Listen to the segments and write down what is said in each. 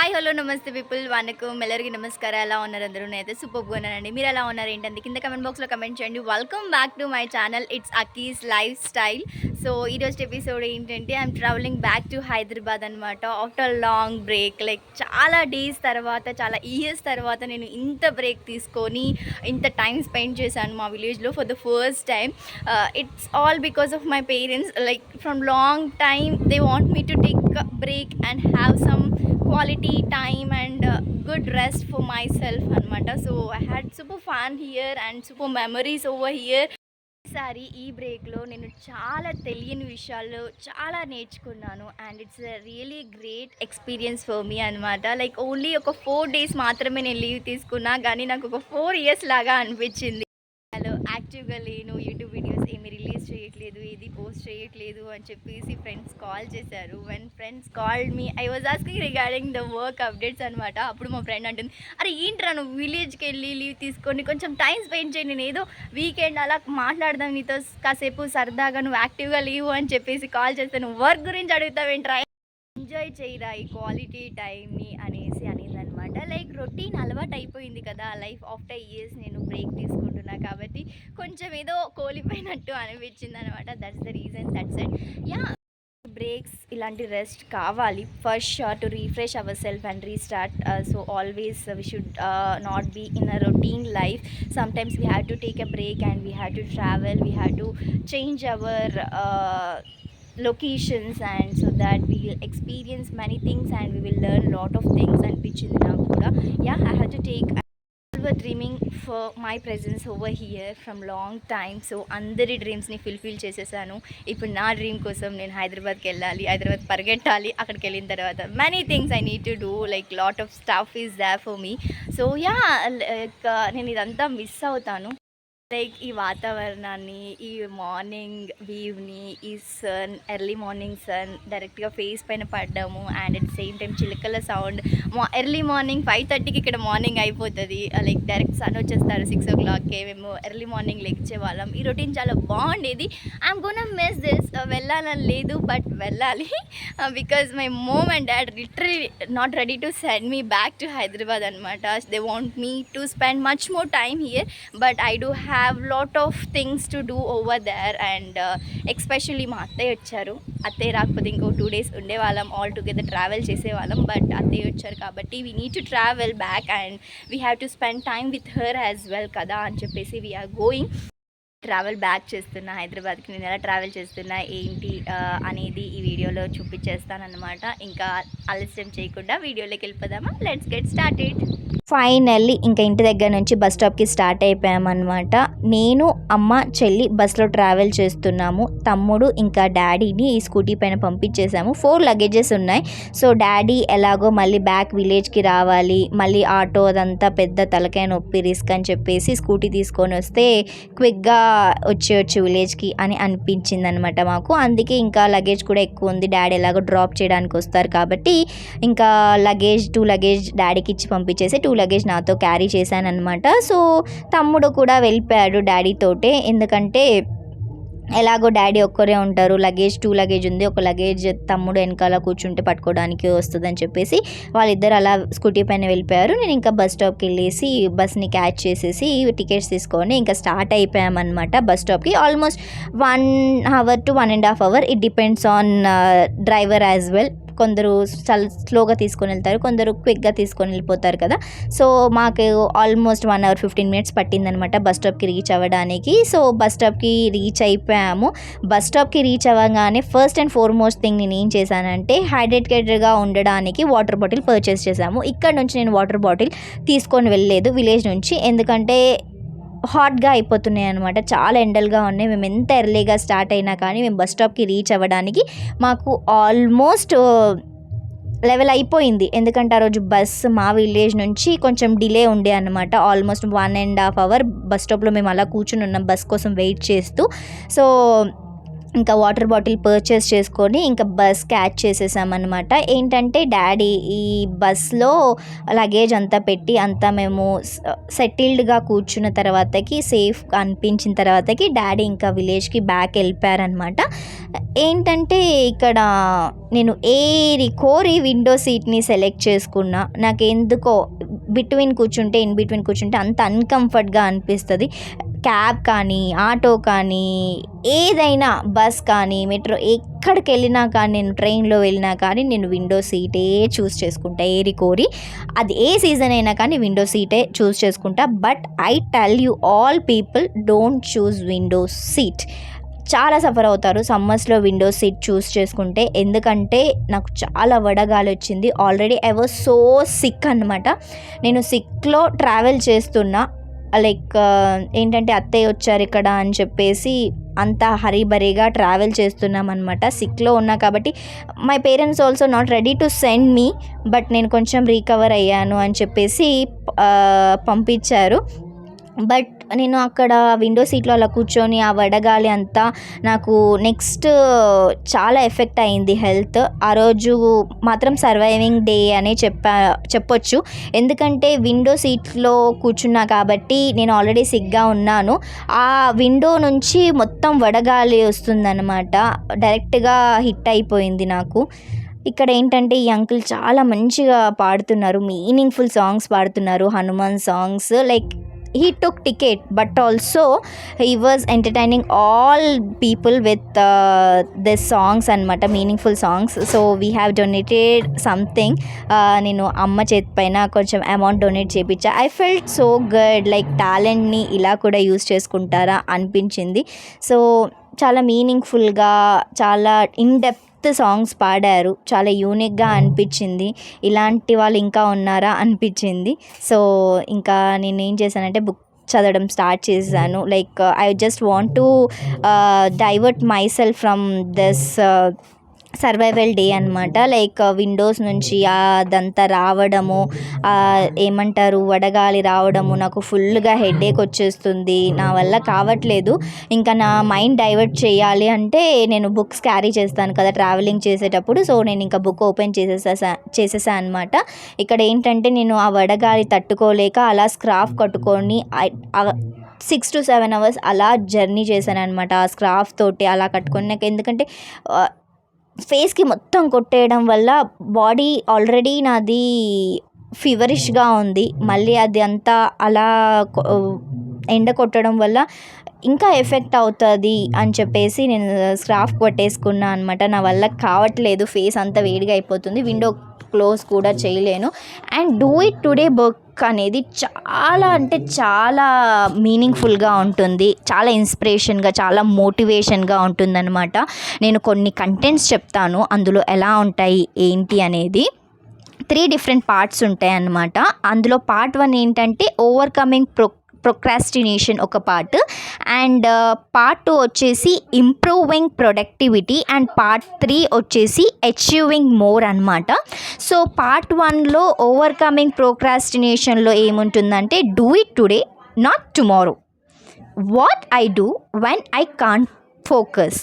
Hi hello నమస్తే people వనకం ಎಲ್ಲರಿಗೂ నమస్ಕಾರ ఎలా ఉన్నారు అందరూ నేనైతే సూపర్గా ఉన్నానండి మీరు ఎలా ఉన్నారు ఏంటంటే కింద కమెంట్ బాక్స్లో కమెంట్ చేయండి welcome back to my channel it's అకీస్ లైఫ్ స్టైల్ సో ఈరోజు ఎపిసోడ్ ఏంటంటే I'm travelling back to Hyderabad అనమాట ఆఫ్టర్ లాంగ్ బ్రేక్ లైక్ చాలా డేస్ తర్వాత చాలా ఇయర్స్ తర్వాత నేను ఇంత బ్రేక్ తీసుకొని ఇంత టైం స్పెండ్ చేశాను మా విలేజ్లో for the first time it's all because of my parents like from long time they want me to take break and have some quality time and good rest for myself anamata so I had super fun here and super memories over here ఈసారి ఈ బ్రేక్లో నేను చాలా తెలియని విషయాలు చాలా నేర్చుకున్నాను and it's really great experience for me అనమాట like only ఒక 4 days మాత్రమే నేను లీవ్ తీసుకున్నా కానీ నాకు ఒక 4 years లాగా అనిపించింది హలో యాక్టివ్గా లేను యూట్యూబ్ వీడియోస్ ఏమి రిలీజ్ చేయట్లేదు ఏది పోస్ట్ చేయట్లేదు అని చెప్పేసి ఫ్రెండ్స్ కాల్ చేశారు when friends called me I was asking regarding the work updates అనమాట అప్పుడు మా ఫ్రెండ్ అంటుంది అరే ఏంట్రా నువ్వు విలేజ్కి వెళ్ళి లీవ్ తీసుకొని కొంచెం టైం స్పెండ్ చేయి నేను ఏదో వీకెండ్ అలా మాట్లాడదాం నీతో కాసేపు సరదాగా నువ్వు యాక్టివ్గా లీవ్ అని చెప్పేసి కాల్ చేస్తే నువ్వు వర్క్ గురించి అడుగుతావేంట్రా ఎంజాయ్ చేయరా ఈ క్వాలిటీ టైంని అనేసి అనేదనమాట లైక్ రొటీన్ అలవాటు అయిపోయింది కదా లైఫ్ ఆఫ్టర్ ఇయర్స్ నేను బ్రేక్ తీసుకుంటున్నా కాబట్టి కొంచెం ఏదో కోల్పోయినట్టు అనిపించింది అనమాట that's the reason that's it yeah breaks ఇలాంటి రెస్ట్ కావాలి first sure to refresh our self and restart so always we should not be in a routine life sometimes we have to take a break and we have to travel we have to change our locations and so that we will experience many things and we will learn a lot of things and which in Nakuda yeah I had to take were dreaming for my presence over here from long time so అందరి డ్రీమ్స్ని fulfil చేసేసాను ఇప్పుడు నా dream కోసం నేను హైదరాబాద్కి వెళ్ళాలి హైదరాబాద్ పరిగెట్టాలి అక్కడికి వెళ్ళిన తర్వాత many things I need to do like lot of stuff is there for me so yeah నేను ఇదంతా మిస్ అవుతాను లైక్ ఈ వాతావరణాన్ని ఈ మార్నింగ్ వ్యూని ఈ సన్ ఎర్లీ మార్నింగ్ సన్ డైరెక్ట్గా ఫేస్ పైన పడ్డాము అండ్ అట్ సేమ్ టైం చిలుకల సౌండ్ ఎర్లీ మార్నింగ్ 5:30కి ఇక్కడ మార్నింగ్ అయిపోతుంది లైక్ డైరెక్ట్ సన్ వచ్చేస్తారు 6 o'clockకే మేము ఎర్లీ మార్నింగ్ లెక్చే వాళ్ళం ఈ రొటీన్ చాలా బాగుండేది ఐఎమ్ గోనా మిస్ దిస్ వెళ్ళాలని లేదు బట్ వెళ్ళాలి because my mom and dad literally not ready to send me back to Hyderabad అనమాట they want me to spend much more time here but I do have lot of things to do over there and especially మా అత్తయ్య వచ్చారు అత్తయ్య రాకపోతే ఇంకో 2 days ఉండేవాళ్ళం all together travel చేసేవాళ్ళం but అత్తయ్య వచ్చారు కాబట్టి we need to travel back and we have to spend time with her as well కదా అని చెప్పేసి వీఆర్ గోయింగ్ ట్రావెల్ బ్యాక్ చేస్తున్నా హైదరాబాద్కి నేను ఎలా ట్రావెల్ చేస్తున్నా ఏంటి అనేది ఈ వీడియోలో చూపించేస్తానన్నమాట ఇంకా ఆలస్యం చేయకుండా వీడియోలోకి వెళ్ళిపోదామా లెట్స్ గెట్ స్టార్టెడ్ ఫైనల్లీ ఇంకా ఇంటి దగ్గర నుంచి బస్ స్టాప్కి స్టార్ట్ అయిపోయామన్నమాట నేను అమ్మ చెల్లి బస్లో ట్రావెల్ చేస్తున్నాము తమ్ముడు ఇంకా డాడీని ఈ స్కూటీ పైన పంపించేసాము 4 లగేజెస్ ఉన్నాయి సో డాడీ ఎలాగో మళ్ళీ బ్యాక్ విలేజ్కి రావాలి మళ్ళీ ఆటో అదంతా పెద్ద తలకాయ నొప్పి రిస్క్ అని చెప్పేసి స్కూటీ తీసుకొని వస్తే క్విక్గా వచ్చేయచ్చు విలేజ్కి అని అనిపించింది అనమాట మాకు అందుకే ఇంకా లగేజ్ కూడా ఎక్కువ ఉంది డాడీ ఎలాగో డ్రాప్ చేయడానికి వస్తారు కాబట్టి ఇంకా లగేజ్ 2 లగేజ్ డాడీకి ఇచ్చి పంపించేసి 2 లగేజ్ నాతో క్యారీ చేశాను అనమాట సో తమ్ముడు కూడా వెళ్ళిపోయాడు డాడీతోటే ఎందుకంటే ఎలాగో డాడీ ఒక్కరే ఉంటారు లగేజ్ 2 లగేజ్ ఉంది ఒక లగేజ్ తమ్ముడు వెనకాల కూర్చుంటే పట్టుకోవడానికి వస్తుందని చెప్పేసి వాళ్ళిద్దరు అలా స్కూటీ పైన వెళ్ళిపోయారు నేను ఇంకా బస్ స్టాప్కి వెళ్ళేసి బస్ని క్యాచ్ చేసేసి టికెట్స్ తీసుకొని ఇంకా స్టార్ట్ అయిపోయామన్నమాట బస్ స్టాప్కి almost 1 hour to 1.5 hours it depends on driver as well కొందరు చాలా స్లోగా తీసుకొని వెళ్తారు కొందరు క్విక్గా తీసుకొని వెళ్ళిపోతారు కదా సో మాకు ఆల్మోస్ట్ 1 hour 15 minutes పట్టిందనమాట బస్ స్టాప్కి రీచ్ అవ్వడానికి సో బస్ స్టాప్కి రీచ్ అయిపోయాము బస్ స్టాప్కి రీచ్ అవ్వగానే ఫస్ట్ అండ్ ఫార్మోస్ట్ థింగ్ నేను ఏం చేశానంటే హైడ్రేటెడ్గా ఉండడానికి వాటర్ బాటిల్ పర్చేస్ చేశాము ఇక్కడ నుంచి నేను వాటర్ బాటిల్ తీసుకొని వెళ్ళలేదు విలేజ్ నుంచి ఎందుకంటే హాట్గా అయిపోతున్నాయి అనమాట చాలా ఎండలుగా ఉన్నాయి మేము ఎంత ఎర్లీగా స్టార్ట్ అయినా కానీ మేము బస్ స్టాప్కి రీచ్ అవ్వడానికి మాకు ఆల్మోస్ట్ 11 అయిపోయింది ఎందుకంటే ఆ రోజు బస్ మా విలేజ్ నుంచి కొంచెం డిలే ఉండే అనమాట ఆల్మోస్ట్ 1.5 hours బస్ స్టాప్లో మేము అలా కూర్చుని ఉన్నాం బస్ కోసం వెయిట్ చేస్తూ సో ఇంకా వాటర్ బాటిల్ పర్చేస్ చేసుకొని ఇంకా బస్ క్యాచ్ చేసేసామన్నమాట. ఏంటంటే డాడీ ఈ బస్లో లగేజ్ అంతా పెట్టి అంతా మేము సెటిల్డ్గా కూర్చున్న తర్వాతకి సేఫ్ అనిపించిన తర్వాతకి డాడీ ఇంకా విలేజ్కి బ్యాక్ వెళ్ళిపోయారనమాట. ఏంటంటే ఇక్కడ నేను కోరి విండో సీట్ని సెలెక్ట్ చేసుకున్నా. నాకు ఎందుకో ఇన్ బిట్వీన్ కూర్చుంటే అంత అన్కంఫర్ట్గా అనిపిస్తుంది. క్యాబ్ కానీ ఆటో కానీ ఏదైనా బస్ కానీ మెట్రో ఎక్కడికి వెళ్ళినా కానీ నేను ట్రైన్లో వెళ్ళినా కానీ నేను విండో సీటే చూస్ చేసుకుంటా కోరి. అది ఏ సీజన్ అయినా కానీ విండో సీటే చూస్ చేసుకుంటా. But I tell you all people don't choose window seat. చాలా సఫర్ అవుతారు సమ్మర్స్లో విండో సీట్ చూస్ చేసుకుంటే. ఎందుకంటే నాకు చాలా వడగాలి వచ్చింది. Already I was so sick అనమాట. నేను సిక్లో ట్రావెల్ చేస్తున్నా. లైక్ ఏంటంటే అత్తయ్య వచ్చారు ఇక్కడ అని చెప్పేసి అంతా హరీబరీగా ట్రావెల్ చేస్తున్నాం అనమాట. సిక్లో ఉన్నా కాబట్టి my parents also not ready to send me. But నేను కొంచెం రీకవర్ అయ్యాను అని చెప్పేసి పంపించారు. బట్ నేను అక్కడ విండో సీట్లో అలా కూర్చొని ఆ వడగాలి అంతా నాకు నెక్స్ట్ చాలా ఎఫెక్ట్ అయింది హెల్త్. ఆ రోజు మాత్రం సర్వైవింగ్ డే అనే చెప్పొచ్చు. ఎందుకంటే విండో సీట్లో కూర్చున్నా కాబట్టి నేను ఆల్రెడీ సిగ్గా ఉన్నాను. ఆ విండో నుంచి మొత్తం వడగాలి వస్తుందన్నమాట. డైరెక్ట్గా హిట్ అయిపోయింది నాకు. ఇక్కడ ఏంటంటే ఈ అంకుల్ చాలా మంచిగా పాడుతున్నారు, మీనింగ్ఫుల్ సాంగ్స్ పాడుతున్నారు, Hanuman songs. Like he took ticket but also he was entertaining all people with the songs and meaningful songs. So we have donated something. నేను అమ్మ చేతి పైన కొంచెం అమౌంట్ డొనేట్ చేయించా. I felt so good. Like టాలెంట్ని ఇలా కూడా యూస్ చేసుకుంటారా అనిపించింది. సో చాలా మీనింగ్ఫుల్గా చాలా ఇన్డెప్త్ సాంగ్స్ పాడారు. చాలా యూనిక్గా అనిపించింది. ఇలాంటి వాళ్ళు ఇంకా ఉన్నారా అనిపించింది. సో ఇంకా నేను ఏం చేశానంటే బుక్ చదవడం స్టార్ట్ చేశాను. Like I just want to divert my self from this survival day అనమాట. లైక్ విండోస్ నుంచి అదంతా రావడము, ఏమంటారు వడగాలి రావడము, నాకు ఫుల్గా హెడేక్ వచ్చేస్తుంది, నా వల్ల కావట్లేదు. ఇంకా నా మైండ్ డైవర్ట్ చేయాలి అంటే నేను బుక్స్ క్యారీ చేస్తాను కదా ట్రావెలింగ్ చేసేటప్పుడు. సో నేను ఇంకా బుక్ ఓపెన్ చేసేసా అనమాట. ఇక్కడ ఏంటంటే నేను ఆ వడగాలి తట్టుకోలేక అలా స్కార్ఫ్ కట్టుకొని 6 to 7 hours అలా జర్నీ చేశాను అనమాట. ఆ స్కార్ఫ్ తోటి అలా కట్టుకొని. నాకు ఎందుకంటే ఫేస్కి మొత్తం కొట్టేయడం వల్ల బాడీ ఆల్రెడీ నాది ఫీవరిష్గా ఉంది. మళ్ళీ అది అంతా అలా ఎండ కొట్టడం వల్ల ఇంకా ఎఫెక్ట్ అవుతుంది అని చెప్పేసి నేను స్కార్ఫ్ కొట్టేసుకున్నా అనమాట. నా వల్ల కావట్లేదు, ఫేస్ అంతా వేడిగా అయిపోతుంది, విండో క్లోజ్ కూడా చేయలేను. And do it today book అనేది చాలా అంటే చాలా మీనింగ్ఫుల్గా ఉంటుంది, చాలా ఇన్స్పిరేషన్గా, చాలా మోటివేషన్గా ఉంటుందన్నమాట. నేను కొన్ని కంటెంట్స్ చెప్తాను, అందులో ఎలా ఉంటాయి ఏంటి అనేది. 3 డిఫరెంట్ పార్ట్స్ ఉంటాయి అన్నమాట. అందులో పార్ట్ 1 ఏంటంటే ఓవర్కమింగ్ ప్రొక్రాస్టినేషన్ ఒక పార్ట్, అండ్ పార్ట్ 2 వచ్చేసి ఇంప్రూవింగ్ ప్రొడక్టివిటీ, అండ్ పార్ట్ 3 వచ్చేసి అచీవింగ్ మోర్ అనమాట. సో పార్ట్ 1లో ఓవర్కమింగ్ ప్రొక్రాస్టినేషన్లో ఏముంటుందంటే do it today not tomorrow, what I do when I can't focus,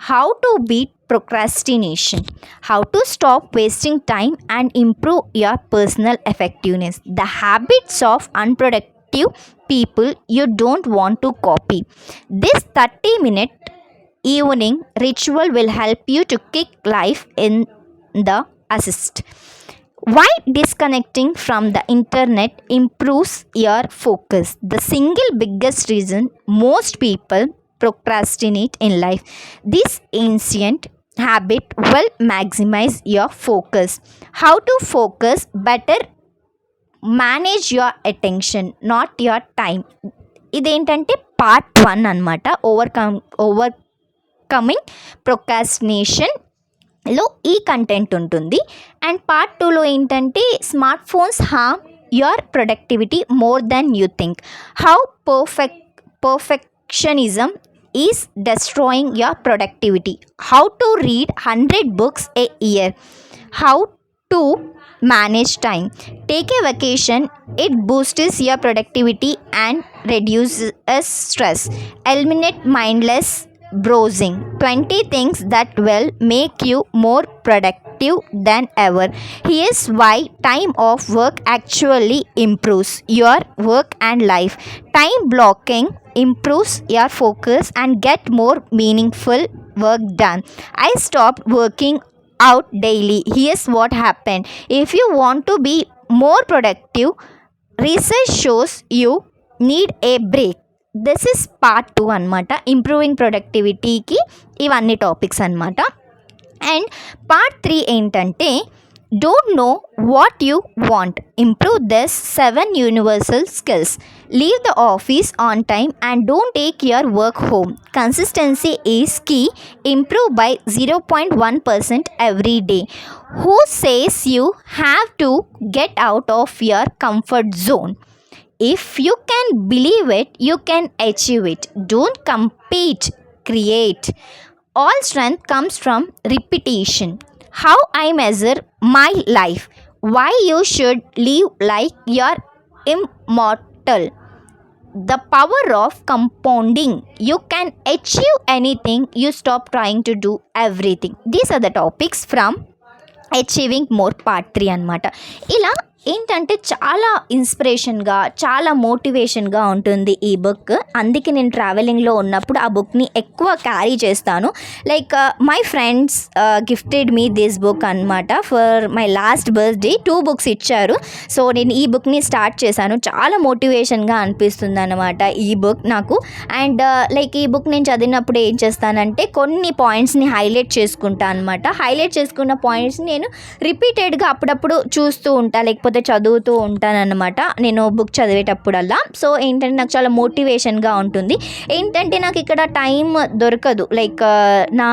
how to beat procrastination, how to stop wasting time and improve your personal effectiveness, the habits of unproductive people you don't want to copy. This 30-minute evening ritual will help you to kick life in the assist. Why disconnecting from the internet improves your focus? The single biggest reason most people procrastinate in life. This ancient habit will maximize your focus. How to focus better? Manage your attention, not your time. ఇదేంటంటే part 1 అనమాట. Overcoming ప్రొక్రాస్టినేషన్లో ఈ content ఉంటుంది. And part 2లో ఏంటంటే smart phones harm your productivity more than you think, how perfectionism is destroying your productivity, how to read 100 books a year, how to manage time, take a vacation, it boosts your productivity and reduces stress, eliminate mindless browsing 20 things that will make you more productive than ever. Here's why time off work actually improves your work and life. Time blocking improves your focus and get more meaningful work done. I stopped working out daily. Here's what happened. If you want to be more productive, research shows you need a break. This is part 2 అనమాట. Improving ప్రొడక్టివిటీకి ఇవన్నీ topics అనమాట. And part 3 ఏంటంటే don't know what you want, improve this 7 universal skills. Leave the office on time and don't take your work home. Consistency is key. Improve by 0.1% every day. Who says you have to get out of your comfort zone? If you can believe it, you can achieve it. Don't compete, create. All strength comes from repetition. How I measure my life. Why you should live like you're immortal. The power of compounding. You can achieve anything. You stop trying to do everything. These are the topics from achieving more part 3 అనమాట. ఇలా ఏంటంటే చాలా ఇన్స్పిరేషన్గా, చాలా మోటివేషన్గా ఉంటుంది ఈ book. అందుకే నేను ట్రావెలింగ్లో ఉన్నప్పుడు ఆ బుక్ని ఎక్కువ క్యారీ చేస్తాను. Like my friends gifted me this book అనమాట. For my last birthday 2 books ఇచ్చారు. సో నేను ఈ బుక్ని స్టార్ట్ చేశాను. చాలా మోటివేషన్గా అనిపిస్తుంది అనమాట ఈ బుక్ నాకు. అండ్ లైక్ ఈ బుక్ నేను చదివినప్పుడు ఏం చేస్తానంటే కొన్ని పాయింట్స్ని హైలైట్ చేసుకుంటాను అనమాట. హైలైట్ చేసుకున్న పాయింట్స్ని నేను రిపీటెడ్గా అప్పుడప్పుడు చూస్తూ ఉంటాను, లేకపోతే చదువుతూ ఉంటానన్నమాట నేను బుక్ చదివేటప్పుడల్లా. సో ఏంటంటే నాకు చాలా మోటివేషన్గా ఉంటుంది. ఏంటంటే నాకు ఇక్కడ టైం దొరకదు. లైక్ నా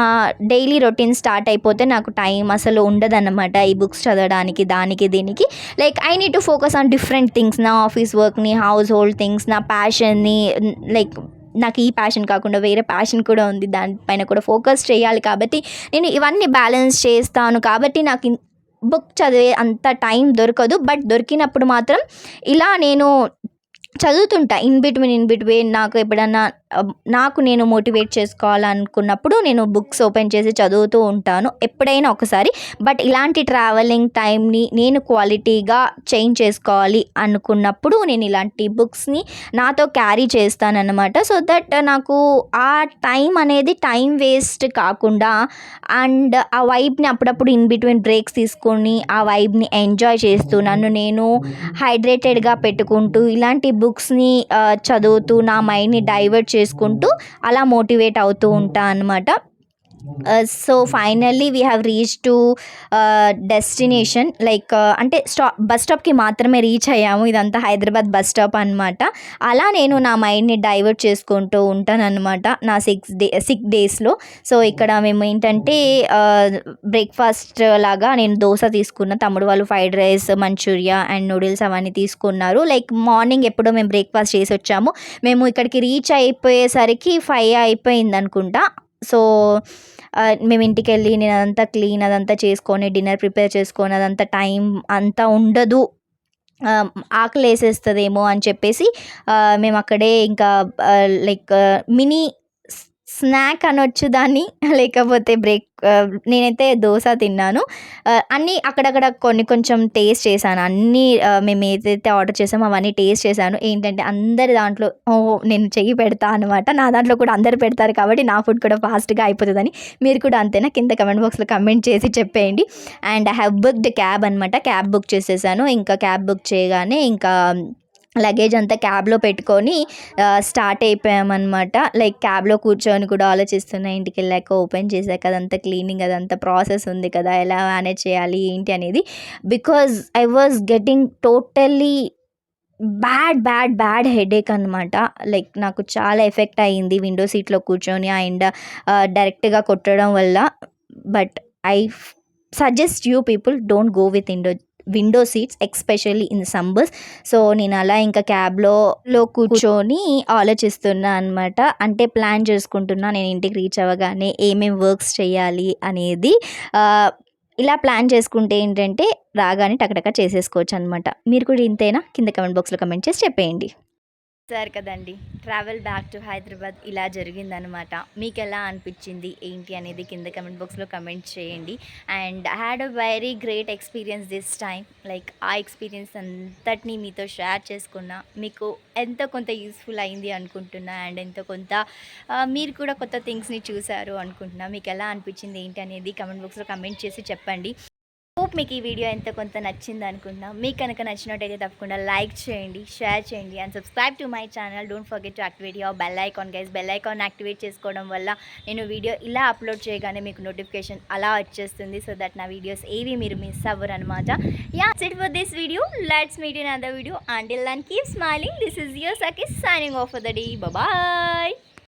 డైలీ రొటీన్ స్టార్ట్ అయిపోతే నాకు టైం అసలు ఉండదన్నమాట ఈ బుక్స్ చదవడానికి, దానికి దీనికి. Like I need to focus on different things. నా ఆఫీస్ వర్క్ని, హౌస్ హోల్డ్ థింగ్స్, నా ప్యాషన్ని. లైక్ నాకు ఈ ప్యాషన్ కాకుండా వేరే ప్యాషన్ కూడా ఉంది, దానిపైన కూడా ఫోకస్ చేయాలి. కాబట్టి నేను ఇవన్నీ బ్యాలెన్స్ చేస్తాను. కాబట్టి నాకు బుక్ చదివే అంత టైం దొరకదు. బట్ దొరికినప్పుడు మాత్రం ఇలా నేను చదువుతుంటా ఇన్ బిట్వీన్. నాకు ఎప్పుడన్నా నాకు నేను మోటివేట్ చేసుకోవాలనుకున్నప్పుడు నేను బుక్స్ ఓపెన్ చేసి చదువుతూ ఉంటాను ఎప్పుడైనా ఒకసారి. బట్ ఇలాంటి ట్రావెలింగ్ టైంని నేను క్వాలిటీగా చేంజ్ చేసుకోవాలి అనుకున్నప్పుడు నేను ఇలాంటి బుక్స్ని నాతో క్యారీ చేస్తానన్నమాట. సో దట్ నాకు ఆ టైం అనేది టైం వేస్ట్ కాకుండా అండ్ ఆ వైబ్ని అప్పుడప్పుడు ఇన్ బిట్వీన్ బ్రేక్స్ తీసుకొని ఆ వైబ్ని ఎంజాయ్ చేస్తూ నన్ను నేను హైడ్రేటెడ్గా పెట్టుకుంటూ ఇలాంటి బుక్స్ని చదువుతూ నా మైండ్ని డైవర్ట్ చేసుకుంటూ అలా మోటివేట్ అవుతూ ఉంటా అన్నమాట. So finally we have reach to destination. Like అంటే బస్ స్టాప్కి మాత్రమే రీచ్ అయ్యాము. ఇదంతా హైదరాబాద్ బస్ స్టాప్ అనమాట. అలా నేను నా మైండ్ని డైవర్ట్ చేసుకుంటూ ఉంటాను అనమాట నా 6 డేస్లో. సో ఇక్కడ మేము ఏంటంటే బ్రేక్ఫాస్ట్ లాగా నేను దోశ తీసుకున్న, తమ్ముడు వాళ్ళు fried rice, manchuria and noodles అవన్నీ తీసుకున్నారు. లైక్ మార్నింగ్ ఎప్పుడో మేము బ్రేక్ఫాస్ట్ చేసి వచ్చాము. మేము ఇక్కడికి రీచ్ అయిపోయేసరికి 5 అయిపోయింది అనుకుంటా. సో మేము ఇంటికి వెళ్ళి నేను అదంతా క్లీన్ అదంతా చేసుకొని డిన్నర్ ప్రిపేర్ చేసుకొని అదంతా టైం అంతా ఉండదు, ఆకలి వేసేస్తుందేమో అని చెప్పేసి మేము అక్కడే ఇంకా లైక్ మినీ స్నాక్ అనొచ్చు దాన్ని, లేకపోతే నేనైతే దోశ తిన్నాను. అన్నీ అక్కడక్కడ కొంచెం టేస్ట్ చేశాను. అన్నీ మేము ఏదైతే ఆర్డర్ చేసామో అవన్నీ టేస్ట్ చేశాను. ఏంటంటే అందరి దాంట్లో నేను చెయ్యి పెడతా అనమాట. నా దాంట్లో కూడా అందరు పెడతారు కాబట్టి నా ఫుడ్ కూడా ఫాస్ట్గా అయిపోతుందని. మీరు కూడా అంతేనా? కింద కమెంట్ బాక్స్లో కమెంట్ చేసి చెప్పేయండి. And I have booked cab అనమాట. క్యాబ్ బుక్ చేసేసాను. ఇంకా క్యాబ్ బుక్ చేయగానే ఇంకా లగేజ్ అంతా క్యాబ్లో పెట్టుకొని స్టార్ట్ అయిపోయామన్నమాట. లైక్ క్యాబ్లో కూర్చొని కూడా ఆలోచిస్తున్నా, ఇంటికి వెళ్ళాక ఓపెన్ చేశాక అదంతా క్లీనింగ్ అదంతా ప్రాసెస్ ఉంది కదా, ఎలా మేనేజ్ చేయాలి ఏంటి అనేది. Because I was getting totally bad headache అనమాట. లైక్ నాకు చాలా ఎఫెక్ట్ అయ్యింది విండో సీట్లో కూర్చొని అండ్ డైరెక్ట్గా కొట్టడం వల్ల. But I suggest you people don't go with window seats especially in summers. So నేను అలా ఇంకా క్యాబ్లో కూర్చొని ఆలోచిస్తున్నా అనమాట. అంటే ప్లాన్ చేసుకుంటున్నా నేను ఇంటికి రీచ్ అవ్వగానే ఏమేమి వర్క్స్ చేయాలి అనేది. ఇలా ప్లాన్ చేసుకుంటే ఏంటంటే రాగానే టకటక చేసేసుకోవచ్చు అనమాట. మీరు కూడా ఇంతేనా? కింద కమెంట్ బాక్స్లో కమెంట్ చేసి చెప్పేయండి. సార్ కదండి, ట్రావెల్ బ్యాక్ టు హైదరాబాద్ ఇలా జరిగిందనమాట. మీకు ఎలా అనిపించింది ఏంటి అనేది కింద కమెంట్ బాక్స్లో కమెంట్ చేయండి. And I had a very great experience this time. Like ఆ ఎక్స్పీరియన్స్ అంతటినీ మీతో షేర్ చేసుకున్నా, మీకు ఎంతో కొంత యూస్ఫుల్ అయింది అనుకుంటున్నా. అండ్ ఎంతో కొంత మీరు కూడా కొత్త థింగ్స్ని చూసారు అనుకుంటున్నా. మీకు ఎలా అనిపించింది ఏంటి అనేది కమెంట్ బాక్స్లో కమెంట్ చేసి చెప్పండి. హోప్ మీకు ఈ వీడియో ఎంతో కొంత నచ్చింది అనుకుంటున్నా. మీకు కనుక నచ్చినట్టయితే తప్పకుండా లైక్ చేయండి, షేర్ చేయండి and subscribe to my channel. Don't forget to activate your bell icon guys. Bell icon activate చేసుకోవడం వల్ల నేను వీడియో ఇలా అప్లోడ్ చేయగానే మీకు నోటిఫికేషన్ అలా వచ్చేస్తుంది. సో దట్ నా వీడియోస్ ఏవి మీరు మిస్ అవ్వరు అనమాట. Yeah, it for this video. Let's meet in other video. Until then keep smiling. This is your Sakhi signing off for the day. Bye.